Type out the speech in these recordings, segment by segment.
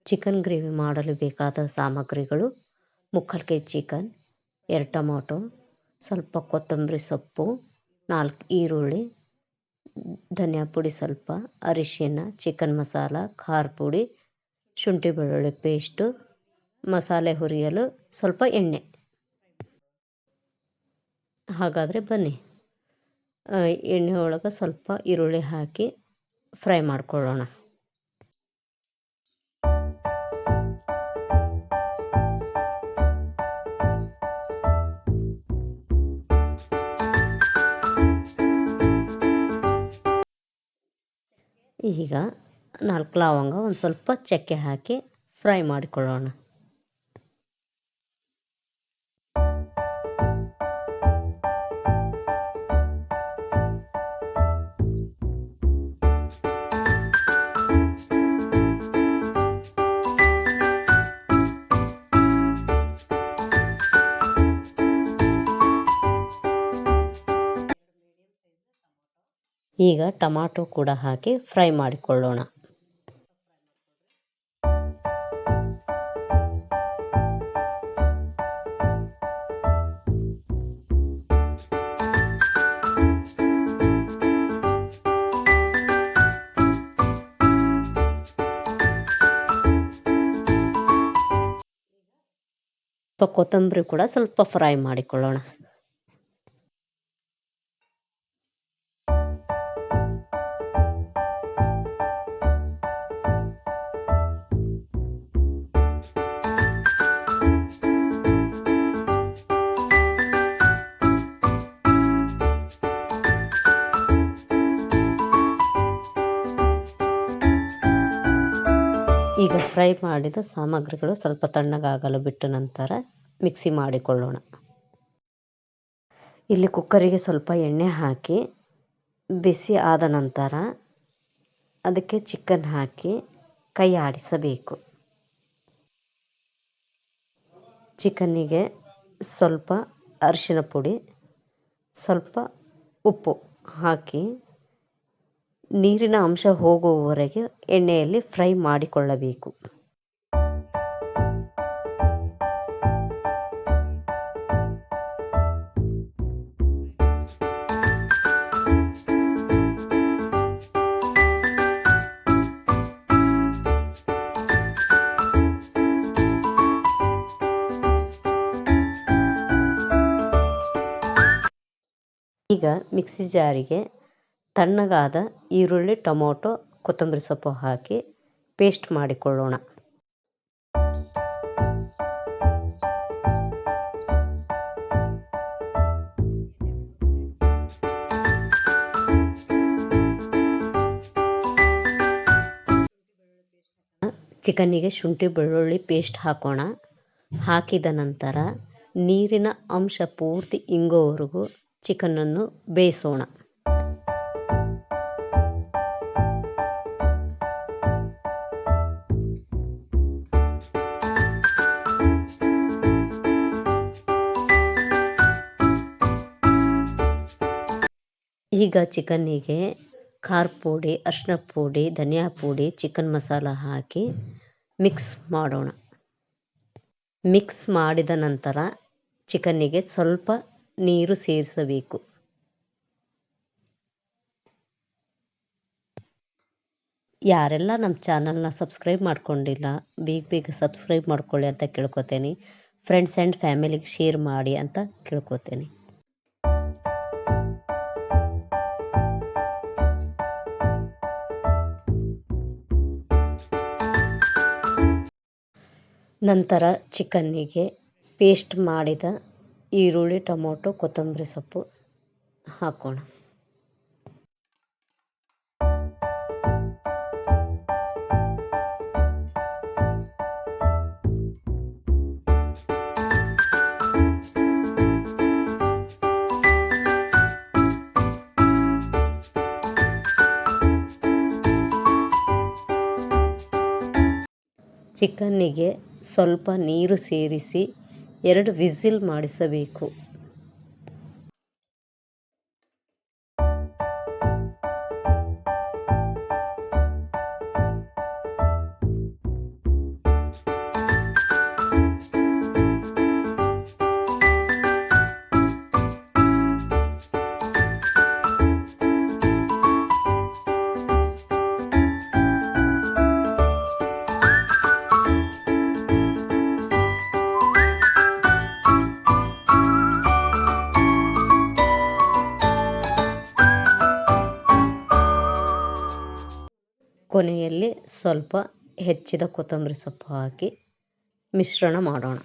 Chicken gravy ಮಾಡಲು ಬೇಕಾದ ಸಾಮಗ್ರಿಗಳು: ಮುಕ್ಕಾಲು ಕೆ ಜಿ ಚಿಕನ್, 2 ಟೊಮೊಟೊ, ಸ್ವಲ್ಪ ಕೊತ್ತಂಬರಿ ಸೊಪ್ಪು, 4 ಈರುಳ್ಳಿ, ಧನಿಯಾ ಪುಡಿ ಸ್ವಲ್ಪ, ಅರಿಶಿನ, ಚಿಕನ್ ಮಸಾಲ, ಖಾರ ಪುಡಿ, ಶುಂಠಿ ಬೆಳ್ಳುಳ್ಳಿ ಪೇಸ್ಟು, ಮಸಾಲೆ ಹುರಿಯಲು ಸ್ವಲ್ಪ ಎಣ್ಣೆ. ಹಾಗಾದರೆ ಬನ್ನಿ, ಎಣ್ಣೆ ಒಳಗೆ ಸ್ವಲ್ಪ ಈರುಳ್ಳಿ ಹಾಕಿ ಫ್ರೈ ಮಾಡ್ಕೊಳ್ಳೋಣ. ಈಗ 4 ಲವಂಗ, ಒಂದು ಸ್ವಲ್ಪ ಚಕ್ಕೆ ಹಾಕಿ ಫ್ರೈ ಮಾಡಿಕೊಳ್ಳೋಣ. ಈಗ ಟೊಮಾಟೊ ಕೂಡ ಹಾಕಿ ಫ್ರೈ ಮಾಡಿಕೊಳ್ಳೋಣ. ಕೊತ್ತಂಬರಿ ಕೂಡ ಸ್ವಲ್ಪ ಫ್ರೈ ಮಾಡಿಕೊಳ್ಳೋಣ. ಈಗ ಫ್ರೈ ಮಾಡಿದ ಸಾಮಗ್ರಿಗಳು ಸ್ವಲ್ಪ ತಣ್ಣಗಾಗಲು ಬಿಟ್ಟ ನಂತರ ಮಿಕ್ಸಿ ಮಾಡಿಕೊಳ್ಳೋಣ. ಇಲ್ಲಿ ಕುಕ್ಕರಿಗೆ ಸ್ವಲ್ಪ ಎಣ್ಣೆ ಹಾಕಿ ಬಿಸಿ ಆದ ನಂತರ ಅದಕ್ಕೆ ಚಿಕನ್ ಹಾಕಿ ಕೈ ಆಡಿಸಬೇಕು. ಚಿಕನ್ನಿಗೆ ಸ್ವಲ್ಪ ಅರಿಶಿನ ಪುಡಿ, ಸ್ವಲ್ಪ ಉಪ್ಪು ಹಾಕಿ ನೀರಿನ ಅಂಶ ಹೋಗುವವರೆಗೆ ಎಣ್ಣೆಯಲ್ಲಿ ಫ್ರೈ ಮಾಡಿಕೊಳ್ಳಬೇಕು. ಈಗ ಮಿಕ್ಸಿ ಜಾರಿಗೆ ತಣ್ಣಗಾದ ಈರುಳ್ಳಿ, ಟೊಮೊಟೊ, ಕೊತ್ತಂಬರಿ ಸೊಪ್ಪು ಹಾಕಿ ಪೇಸ್ಟ್ ಮಾಡಿಕೊಳ್ಳೋಣ. ಚಿಕನ್ನಿಗೆ ಶುಂಠಿ ಬೆಳ್ಳುಳ್ಳಿ ಪೇಸ್ಟ್ ಹಾಕೋಣ. ಹಾಕಿದ ನಂತರ ನೀರಿನ ಅಂಶ ಪೂರ್ತಿ ಇಂಗೋವರೆಗೂ ಚಿಕನನ್ನು ಬೇಯಿಸೋಣ. ಈಗ ಚಿಕನ್ನಿಗೆ ಖಾರ ಪುಡಿ, ಅರಿಶಿನ ಪುಡಿ, ಧನಿಯಾ ಪುಡಿ, ಚಿಕನ್ ಮಸಾಲ ಹಾಕಿ ಮಿಕ್ಸ್ ಮಾಡೋಣ. ಮಿಕ್ಸ್ ಮಾಡಿದ ನಂತರ ಚಿಕನ್ನಿಗೆ ಸ್ವಲ್ಪ ನೀರು ಸೇರಿಸಬೇಕು. ಯಾರೆಲ್ಲ ನಮ್ಮ ಚಾನಲ್ನ ಸಬ್ಸ್ಕ್ರೈಬ್ ಮಾಡ್ಕೊಂಡಿಲ್ಲ, ಬೇಗ ಸಬ್ಸ್ಕ್ರೈಬ್ ಮಾಡ್ಕೊಳ್ಳಿ ಅಂತ ಕೇಳ್ಕೊತೇನೆ. ಫ್ರೆಂಡ್ಸ್ ಆ್ಯಂಡ್ ಫ್ಯಾಮಿಲಿಗೆ ಶೇರ್ ಮಾಡಿ ಅಂತ ಕೇಳ್ಕೊತೇನೆ. ನಂತರ ಚಿಕನ್ನಿಗೆ ಪೇಸ್ಟ್ ಮಾಡಿದ ಈರುಳ್ಳಿ, ಟೊಮೊಟೊ, ಕೊತ್ತಂಬರಿ ಸೊಪ್ಪು ಹಾಕೋಣ. ಚಿಕನ್ನಿಗೆ ಸ್ವಲ್ಪ ನೀರು ಸೇರಿಸಿ 2 ವಿಸಿಲ್ ಮಾಡಿಸಬೇಕು. ಸ್ವಲ್ಪ ಹೆಚ್ಚಿದ ಕೊತ್ತಂಬರಿ ಸೊಪ್ಪು ಹಾಕಿ ಮಿಶ್ರಣ ಮಾಡೋಣ.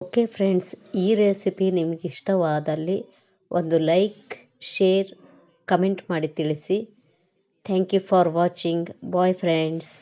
ಓಕೆ ಫ್ರೆಂಡ್ಸ್, ಈ ರೆಸಿಪಿ ನಿಮಗೆ ಇಷ್ಟವಾದಲ್ಲಿ ಒಂದು ಲೈಕ್, ಶೇರ್, ಕಮೆಂಟ್ ಮಾಡಿ ತಿಳಿಸಿ. Thank you for watching. Bye friends.